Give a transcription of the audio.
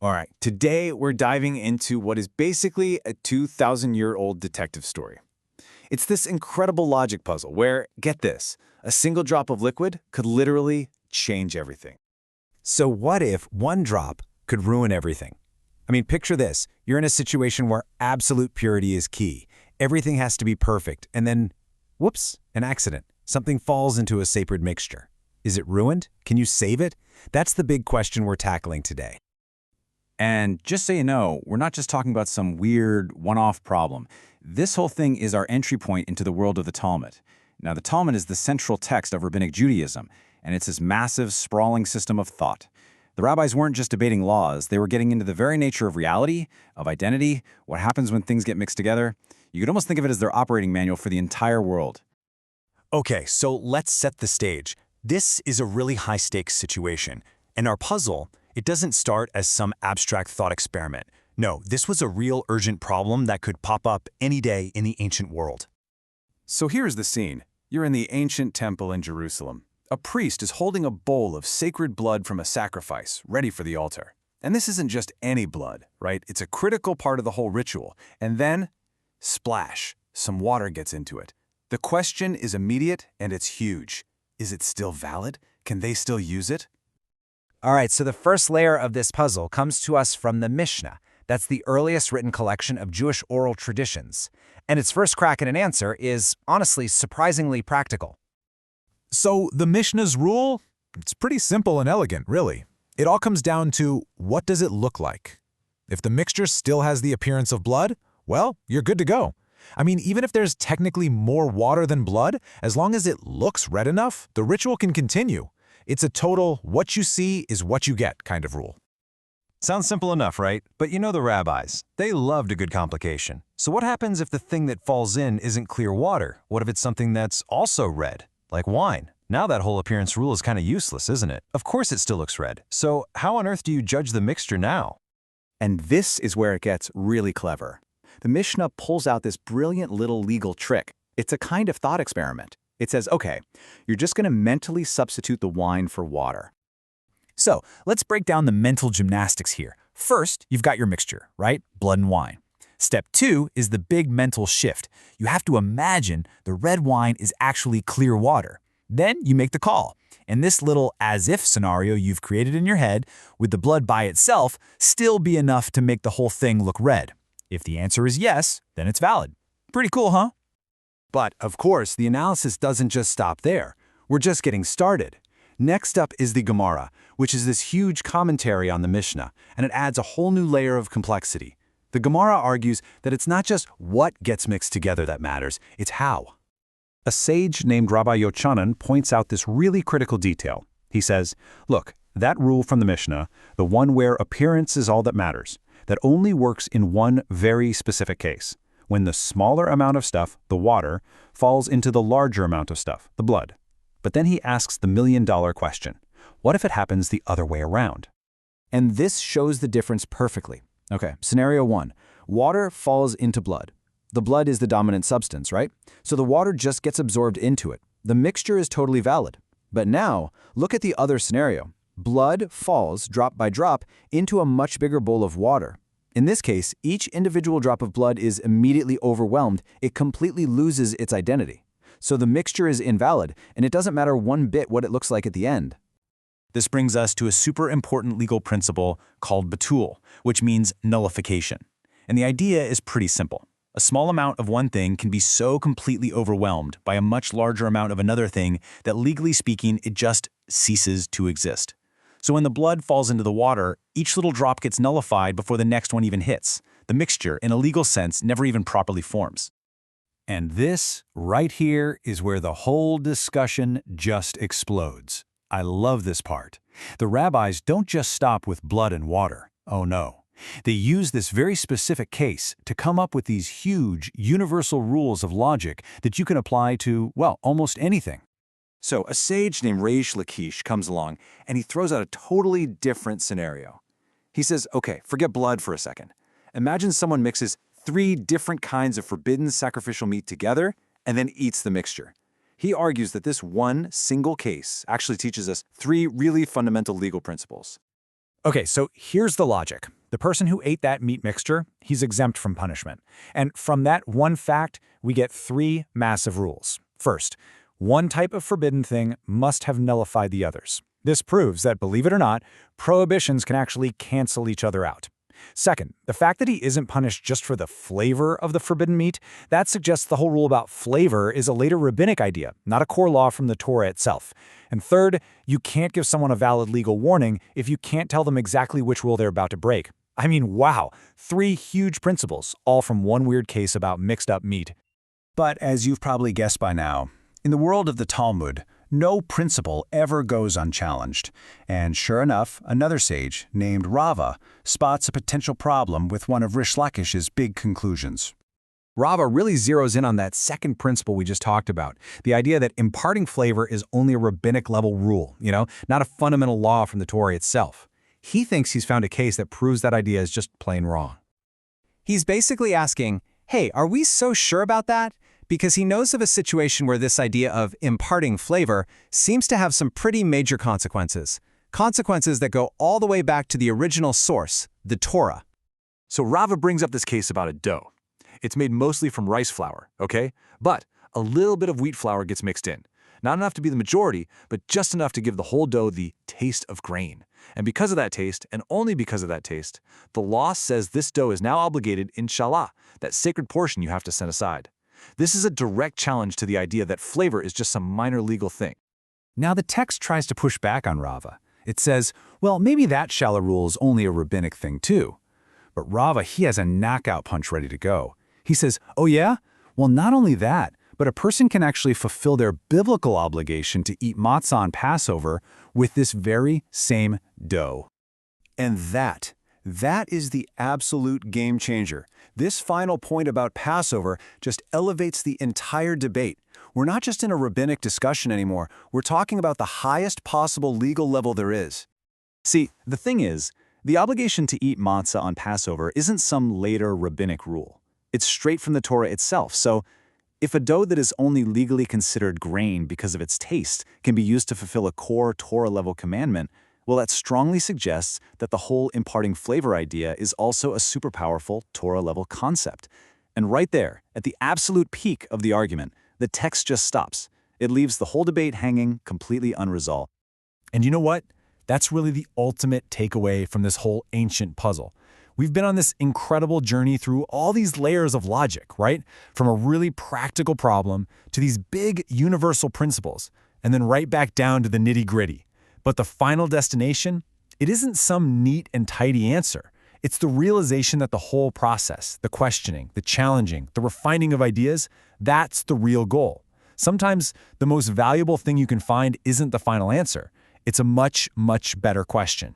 All right, today we're diving into what is basically a 2,000-year-old detective story. It's this incredible logic puzzle where, get this, a single drop of liquid could literally change everything. So what if one drop could ruin everything? I mean, picture this. You're in a situation where absolute purity is key. Everything has to be perfect, and then, whoops, an accident. Something falls into a sacred mixture. Is it ruined? Can you save it? That's the big question we're tackling today. And just so you know, we're not just talking about some weird, one-off problem. This whole thing is our entry point into the world of the Talmud. Now, the Talmud is the central text of Rabbinic Judaism, and it's this massive, sprawling system of thought. The rabbis weren't just debating laws, they were getting into the very nature of reality, of identity, what happens when things get mixed together. You could almost think of it as their operating manual for the entire world. Okay, so let's set the stage. This is a really high-stakes situation, and our puzzle, it doesn't start as some abstract thought experiment. No, this was a real urgent problem that could pop up any day in the ancient world. So here's the scene. You're in the ancient temple in Jerusalem. A priest is holding a bowl of sacred blood from a sacrifice, ready for the altar. And this isn't just any blood, right? It's a critical part of the whole ritual. And then, splash, some water gets into it. The question is immediate and it's huge. Is it still valid? Can they still use it? All right, so the first layer of this puzzle comes to us from the Mishnah. That's the earliest written collection of Jewish oral traditions. And its first crack at an answer is, honestly, surprisingly practical. So the Mishnah's rule? It's pretty simple and elegant, really. It all comes down to, what does it look like? If the mixture still has the appearance of blood, well, you're good to go. I mean, even if there's technically more water than blood, as long as it looks red enough, the ritual can continue. It's a total what you see is what you get kind of rule. Sounds simple enough, right? But you know the rabbis. They loved a good complication. So what happens if the thing that falls in isn't clear water? What if it's something that's also red, like wine? Now that whole appearance rule is kind of useless, isn't it? Of course it still looks red. So how on earth do you judge the mixture now? And this is where it gets really clever. The Mishnah pulls out this brilliant little legal trick. It's a kind of thought experiment. It says, okay, you're just going to mentally substitute the wine for water. So let's break down the mental gymnastics here. First, you've got your mixture, right? Blood and wine. Step 2 is the big mental shift. You have to imagine the red wine is actually clear water. Then you make the call. And this little as-if scenario you've created in your head, with the blood by itself, still be enough to make the whole thing look red. If the answer is yes, then it's valid. Pretty cool, huh? But, of course, the analysis doesn't just stop there. We're just getting started. Next up is the Gemara, which is this huge commentary on the Mishnah, and it adds a whole new layer of complexity. The Gemara argues that it's not just what gets mixed together that matters, it's how. A sage named Rabbi Yochanan points out this really critical detail. He says, look, that rule from the Mishnah, the one where appearance is all that matters, that only works in one very specific case, when the smaller amount of stuff, the water, falls into the larger amount of stuff, the blood. But then he asks the million-dollar question. What if it happens the other way around? And this shows the difference perfectly. Okay, scenario 1. Water falls into blood. The blood is the dominant substance, right? So the water just gets absorbed into it. The mixture is totally valid. But now, look at the other scenario. Blood falls, drop by drop, into a much bigger bowl of water. In this case, each individual drop of blood is immediately overwhelmed. It completely loses its identity. So the mixture is invalid, and it doesn't matter one bit what it looks like at the end. This brings us to a super important legal principle called batul, which means nullification. And the idea is pretty simple. A small amount of one thing can be so completely overwhelmed by a much larger amount of another thing that legally speaking, it just ceases to exist. So when the blood falls into the water, each little drop gets nullified before the next one even hits. The mixture, in a legal sense, never even properly forms. And this, right here, is where the whole discussion just explodes. I love this part. The rabbis don't just stop with blood and water. Oh no. They use this very specific case to come up with these huge, universal rules of logic that you can apply to, well, almost anything. So a sage named Reish Lakish comes along, and he throws out a totally different scenario. He says, okay, forget blood for a second. Imagine someone mixes 3 different kinds of forbidden sacrificial meat together and then eats the mixture. He argues that this one single case actually teaches us 3 really fundamental legal principles. Okay, so here's the logic. The person who ate that meat mixture, he's exempt from punishment. And from that one fact, we get 3 massive rules. First, one type of forbidden thing must have nullified the others. This proves that, believe it or not, prohibitions can actually cancel each other out. Second, the fact that he isn't punished just for the flavor of the forbidden meat, that suggests the whole rule about flavor is a later rabbinic idea, not a core law from the Torah itself. And third, you can't give someone a valid legal warning if you can't tell them exactly which rule they're about to break. I mean, wow, 3 huge principles, all from one weird case about mixed up meat. But as you've probably guessed by now, in the world of the Talmud, no principle ever goes unchallenged. And sure enough, another sage, named Rava, spots a potential problem with one of Rish Lakish's big conclusions. Rava really zeroes in on that second principle we just talked about, the idea that imparting flavor is only a rabbinic-level rule, not a fundamental law from the Torah itself. He thinks he's found a case that proves that idea is just plain wrong. He's basically asking, hey, are we so sure about that? Because he knows of a situation where this idea of imparting flavor seems to have some pretty major consequences. Consequences that go all the way back to the original source, the Torah. So Rava brings up this case about a dough. It's made mostly from rice flour, okay? But a little bit of wheat flour gets mixed in. Not enough to be the majority, but just enough to give the whole dough the taste of grain. And because of that taste, and only because of that taste, the law says this dough is now obligated in shalah, that sacred portion you have to set aside. This is a direct challenge to the idea that flavor is just some minor legal thing. Now the text tries to push back on Rava. It says, well, maybe that shalah rule is only a rabbinic thing too. But Rava, he has a knockout punch ready to go. He says, oh yeah? Well, not only that, but a person can actually fulfill their biblical obligation to eat matzah on Passover with this very same dough. And that is the absolute game changer. This final point about Passover just elevates the entire debate. We're not just in a rabbinic discussion anymore. We're talking about the highest possible legal level there is. See, the thing is, the obligation to eat matzah on Passover isn't some later rabbinic rule. It's straight from the Torah itself. So, if a dough that is only legally considered grain because of its taste can be used to fulfill a core Torah-level commandment, well, that strongly suggests that the whole imparting flavor idea is also a super powerful Torah-level concept. And right there, at the absolute peak of the argument, the text just stops. It leaves the whole debate hanging completely unresolved. And you know what? That's really the ultimate takeaway from this whole ancient puzzle. We've been on this incredible journey through all these layers of logic, right? From a really practical problem to these big universal principles, and then right back down to the nitty-gritty. But the final destination, it isn't some neat and tidy answer. It's the realization that the whole process, the questioning, the challenging, the refining of ideas, that's the real goal. Sometimes the most valuable thing you can find isn't the final answer. It's a much, much better question.